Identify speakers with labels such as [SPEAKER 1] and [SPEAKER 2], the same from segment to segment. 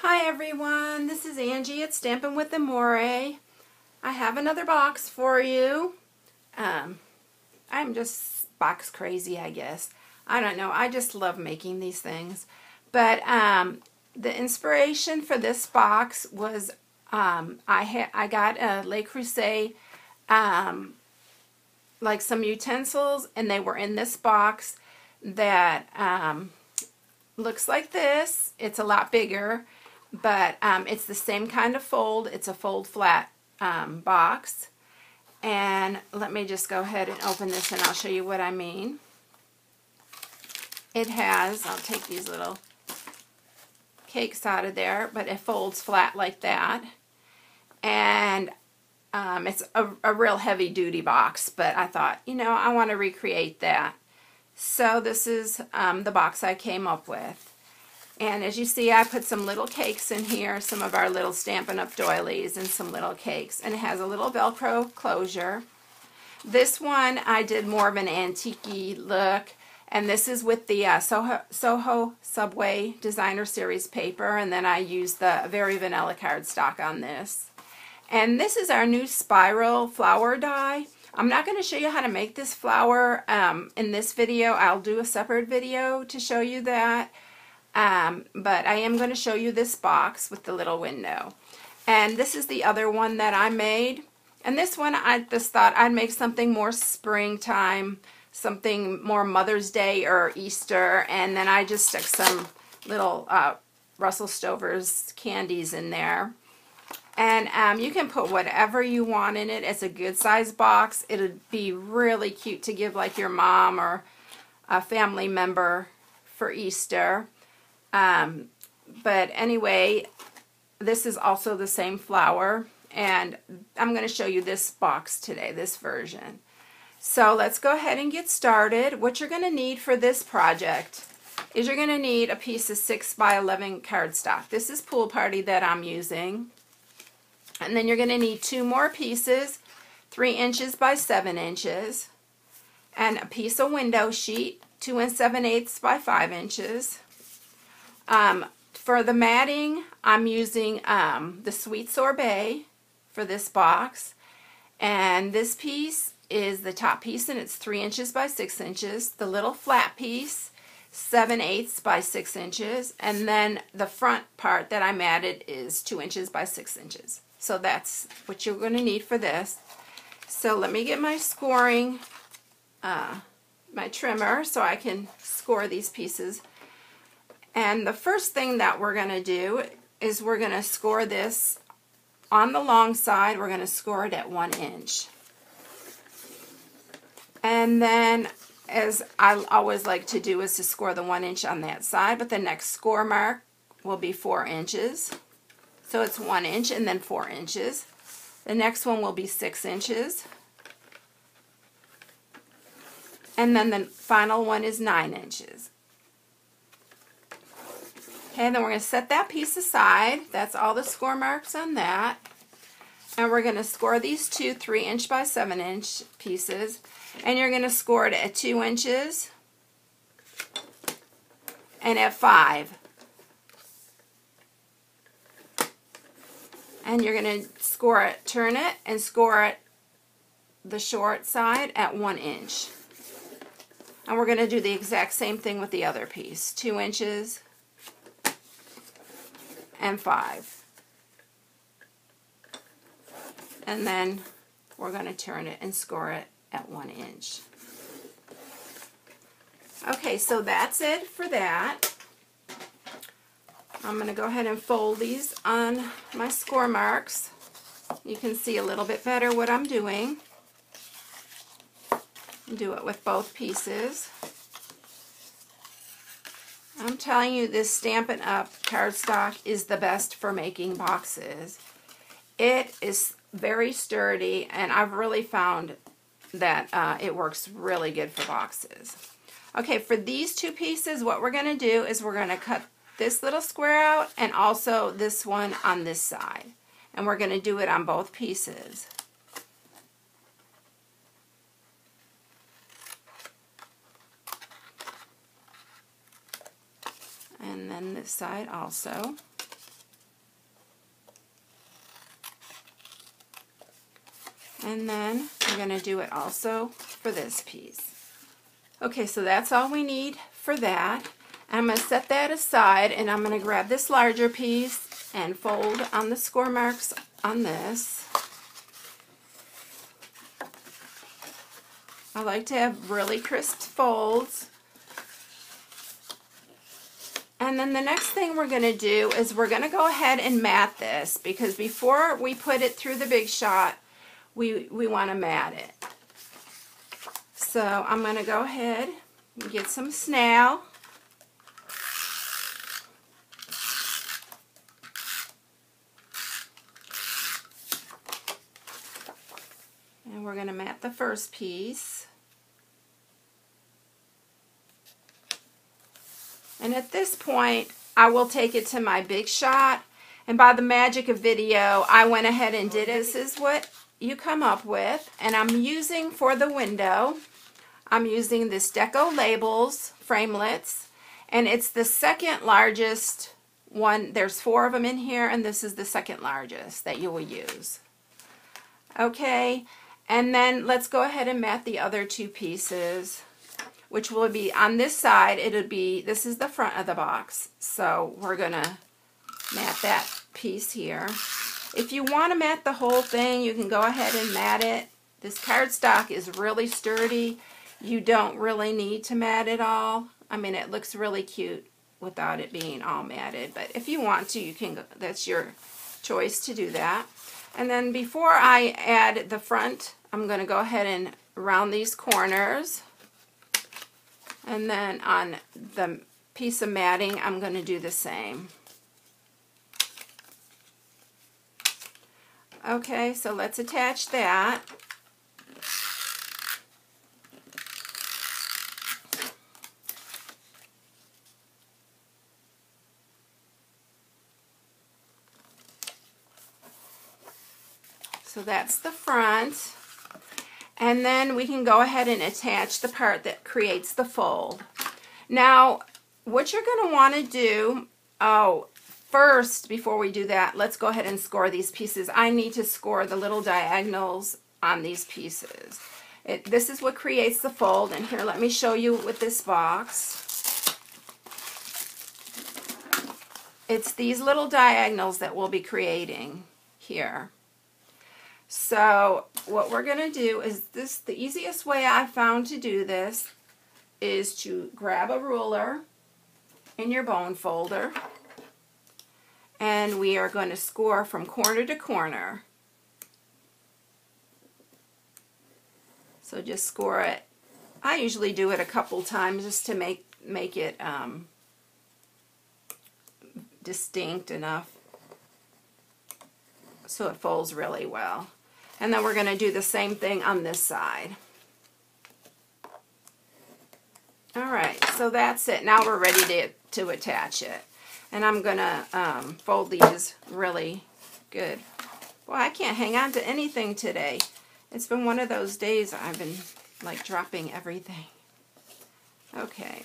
[SPEAKER 1] Hi everyone, this is Angie at Stampin' with Amore. I have another box for you. I'm just box crazy, I guess. I don't know, I just love making these things. But the inspiration for this box was I got a Le Creuset, like some utensils, and they were in this box that looks like this. It's a lot bigger, but it's the same kind of fold. It's a fold flat box. And let me just go ahead and open this and I'll show you what I mean. It has, I'll take these little cakes out of there, but it folds flat like that. And it's a real heavy duty box, but I thought, you know, I want to recreate that. So this is the box I came up with. And as you see, I put some little cakes in here, some of our little Stampin' Up doilies and some little cakes. And it has a little Velcro closure. This one I did more of an antique-y look. And this is with the Soho Subway Designer Series paper. And then I used the Very Vanilla cardstock on this. And this is our new spiral flower die. I'm not going to show you how to make this flower in this video. I'll do a separate video to show you that. But I am going to show you this box with the little window. And this is the other one that I made. And this one I just thought I'd make something more springtime, something more Mother's Day or Easter. And then I just stuck some little Russell Stover's candies in there. And you can put whatever you want in it. It's a good size box. It'd be really cute to give like your mom or a family member for Easter. But anyway, this is also the same flower. And I'm going to show you this box today, this version. So let's go ahead and get started. What you're going to need for this project is you're going to need a piece of 6x11 cardstock. This is Pool Party that I'm using. And then you're going to need 2 more pieces, 3 inches by 7 inches, and a piece of window sheet, 2 7/8 by 5 inches. For the matting, I'm using the Sweet Sorbet for this box. And this piece is the top piece, and it's 3 inches by 6 inches. The little flat piece, 7/8 by 6 inches. And then the front part that I matted is 2 inches by 6 inches. So that's what you're going to need for this. So let me get my scoring, my trimmer, so I can score these pieces. And the first thing that we're going to do is we're going to score this on the long side. We're going to score it at 1 inch. And then, as I always like to do, is to score the 1 inch on that side, but the next score mark will be 4 inches. So it's 1 inch and then 4 inches. The next one will be 6 inches. And then the final one is 9 inches. Okay, then we're going to set that piece aside. That's all the score marks on that. And we're going to score these 2 3-inch by 7-inch pieces. And you're going to score it at 2 inches and at 5. And you're going to score it, turn it, and score it the short side at 1 inch. And we're going to do the exact same thing with the other piece. 2 inches and 5. And then we're going to turn it and score it at 1 inch. Okay, so that's it for that. I'm going to go ahead and fold these on my score marks. You can see a little bit better what I'm doing. Do it with both pieces. I'm telling you, this Stampin' Up cardstock is the best for making boxes. It is very sturdy, and I've really found that it works really good for boxes. Okay, for these 2 pieces, what we're going to do is we're going to cut this little square out and also this one on this side. And we're going to do it on both pieces. And then this side also. And then we're going to do it also for this piece. Okay, so that's all we need for that. I'm going to set that aside, and I'm going to grab this larger piece and fold on the score marks on this. I like to have really crisp folds. And then the next thing we're going to do is we're going to go ahead and mat this, because before we put it through the Big Shot, we want to mat it. So I'm going to go ahead and get some snail. And we're going to mat the first piece. And at this point, I will take it to my Big Shot. And by the magic of video, I went ahead and did it. This is what you come up with. And I'm using for the window, I'm using this Deco Labels framelits. And it's the second largest one. There's 4 of them in here, and this is the second largest that you will use. Okay, and then let's go ahead and mat the other 2 pieces, which will be on this side. It'll be, this is the front of the box, so we're gonna mat that piece here. If you want to mat the whole thing, you can go ahead and mat it. This cardstock is really sturdy. You don't really need to mat it all. I mean, it looks really cute without it being all matted, but if you want to, you can, that's your choice to do that. And then before I add the front, I'm going to go ahead and round these corners. And then on the piece of matting, I'm going to do the same. Okay, so let's attach that. So that's the front. And then we can go ahead and attach the part that creates the fold. Now, what you're going to want to do, first, before we do that, let's go ahead and score these pieces. I need to score the little diagonals on these pieces. This is what creates the fold, and here, let me show you with this box. It's these little diagonals that we'll be creating here. So what we're going to do is this, the easiest way I found to do this is to grab a ruler in your bone folder, and we are going to score from corner to corner. So just score it. I usually do it a couple times just to make it distinct enough so it folds really well. And then we're going to do the same thing on this side. Alright, so that's it. Now we're ready to attach it. And I'm going to fold these really good. Boy, I can't hang on to anything today. It's been one of those days I've been like dropping everything. Okay.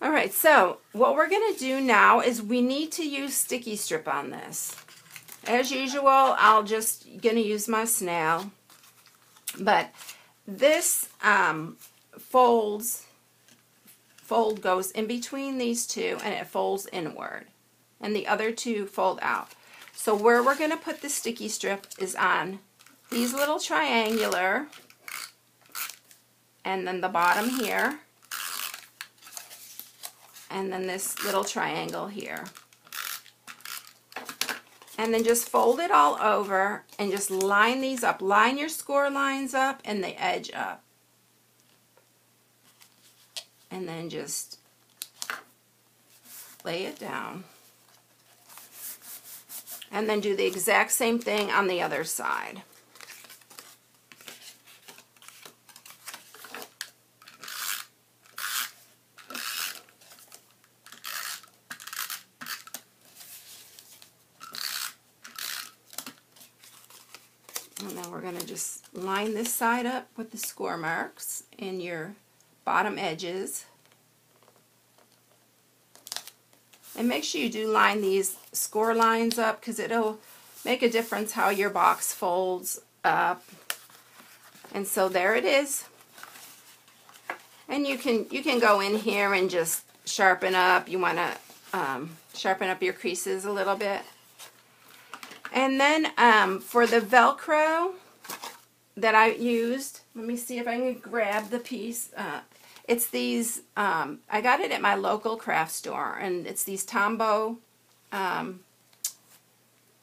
[SPEAKER 1] Alright, so what we're going to do now is we need to use sticky strip on this. As usual, I'll just going to use my snail. But this fold goes in between these two, and it folds inward. And the other two fold out. So where we're going to put the sticky strip is on these little triangular, and then the bottom here, and then this little triangle here. And then just fold it all over and just line these up. Line your score lines up and the edge up. And then just lay it down. And then do the exact same thing on the other side. And then we're going to just line this side up with the score marks in your bottom edges. And make sure you do line these score lines up because it'll make a difference how your box folds up. And so there it is. And you can go in here and just sharpen up. You want to sharpen up your creases a little bit. And then for the Velcro that I used, let me see if I can grab the piece. It's these, I got it at my local craft store, and it's these Tombow,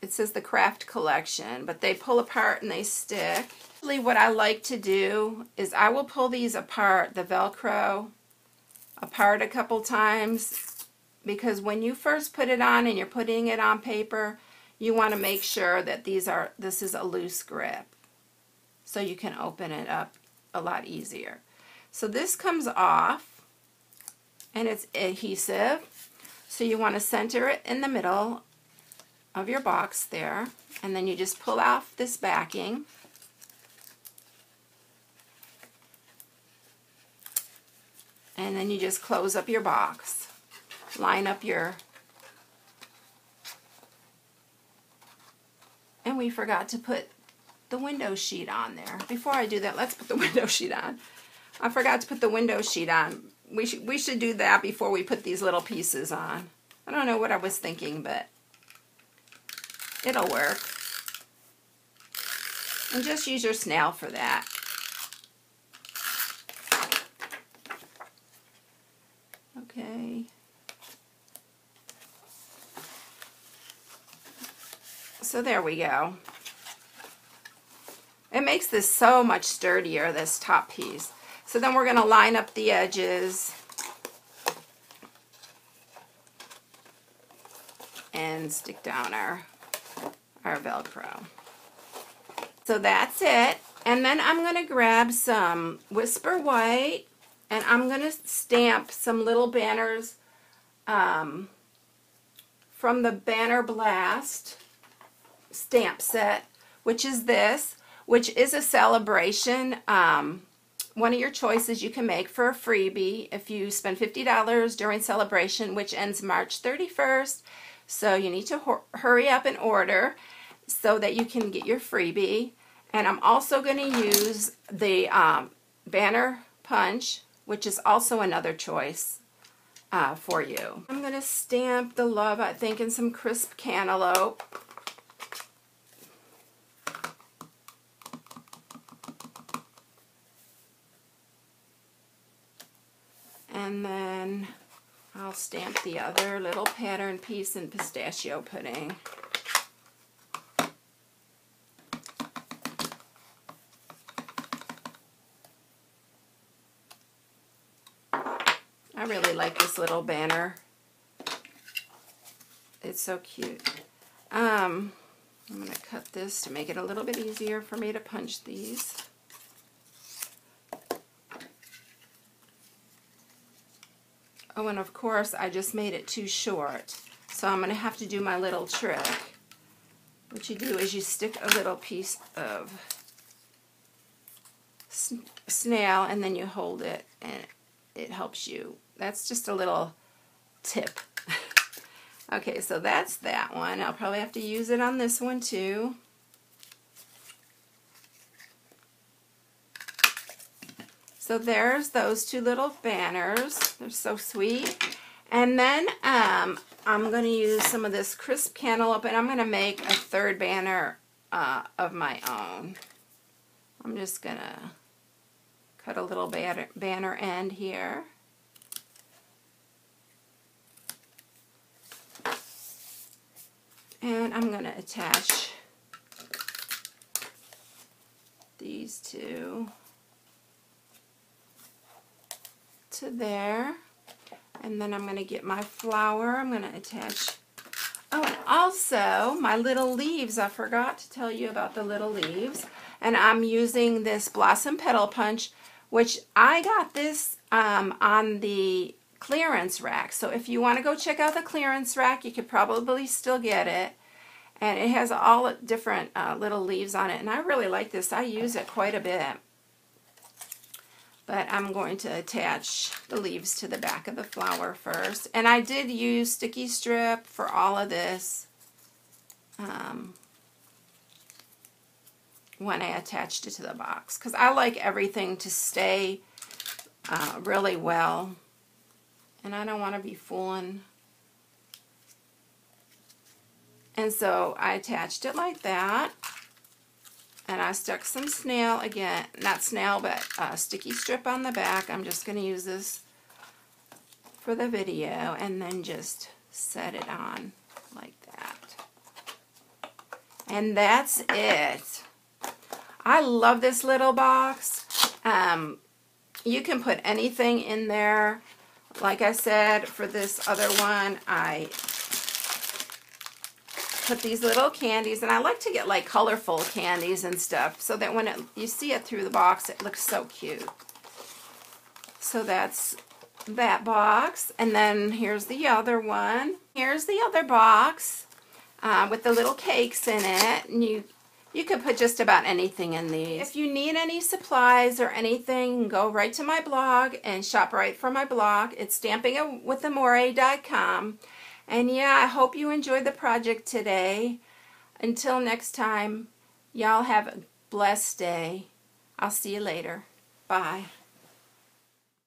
[SPEAKER 1] it says the craft collection, but they pull apart and they stick. Actually, what I like to do is I will pull these apart, the Velcro, apart a couple times, because when you first put it on and you're putting it on paper, you want to make sure that this is a loose grip, so you can open it up a lot easier. So this comes off, and it's adhesive, so you want to center it in the middle of your box there, and then you just pull off this backing. And then you just close up your box. Line up your... And we forgot to put the window sheet on there. Before I do that, let's put the window sheet on. I forgot to put the window sheet on. We should do that before we put these little pieces on. I don't know what I was thinking, but it'll work. And just use your snail for that. Okay. So there we go. It makes this so much sturdier, this top piece. So then we're going to line up the edges and stick down our Velcro. So that's it. And then I'm going to grab some Whisper White, and I'm going to stamp some little banners from the Banner Blast stamp set, which is this, which is a celebration. One of your choices you can make for a freebie if you spend $50 during celebration, which ends March 31st. So you need to hurry up and order so that you can get your freebie. And I'm also going to use the Banner Punch, which is also another choice for you. I'm going to stamp the love, I think, in some crisp cantaloupe. And then I'll stamp the other little pattern piece in pistachio pudding. I really like this little banner. It's so cute. I'm going to cut this to make it a little bit easier for me to punch these. Oh, and of course, I just made it too short. So I'm going to have to do my little trick. What you do is you stick a little piece of snail and then you hold it and it helps you. That's just a little tip. Okay, so that's that one. I'll probably have to use it on this one too. So there's those two little banners. They're so sweet. And then I'm going to use some of this crisp cantaloupe, and I'm going to make a third banner of my own. I'm just going to cut a little banner end here. And I'm going to attach these two to there, and then I'm going to get my flower. I'm going to attach, oh, and also my little leaves. I forgot to tell you about the little leaves, and I'm using this Blossom Petal Punch, which I got this on the clearance rack. So if you want to go check out the clearance rack, you could probably still get it, and it has all different little leaves on it, and I really like this. I use it quite a bit. But I'm going to attach the leaves to the back of the flower first. And I did use sticky strip for all of this when I attached it to the box, because I like everything to stay really well. And I don't want to be fooling. And so I attached it like that. And I stuck some snail, again, not snail, but sticky strip on the back. I'm just going to use this for the video, and then just set it on like that. And that's it. I love this little box. You can put anything in there. Like I said, for this other one, I put these little candies, and I like to get like colorful candies and stuff so that when you see it through the box, it looks so cute. So that's that box, and then here's the other one. Here's the other box with the little cakes in it, and you could put just about anything in these. If you need any supplies or anything, go right to my blog and shop right from my blog. It's Stampin'Up.com. And yeah, I hope you enjoyed the project today. Until next time, y'all have a blessed day. I'll see you later. Bye.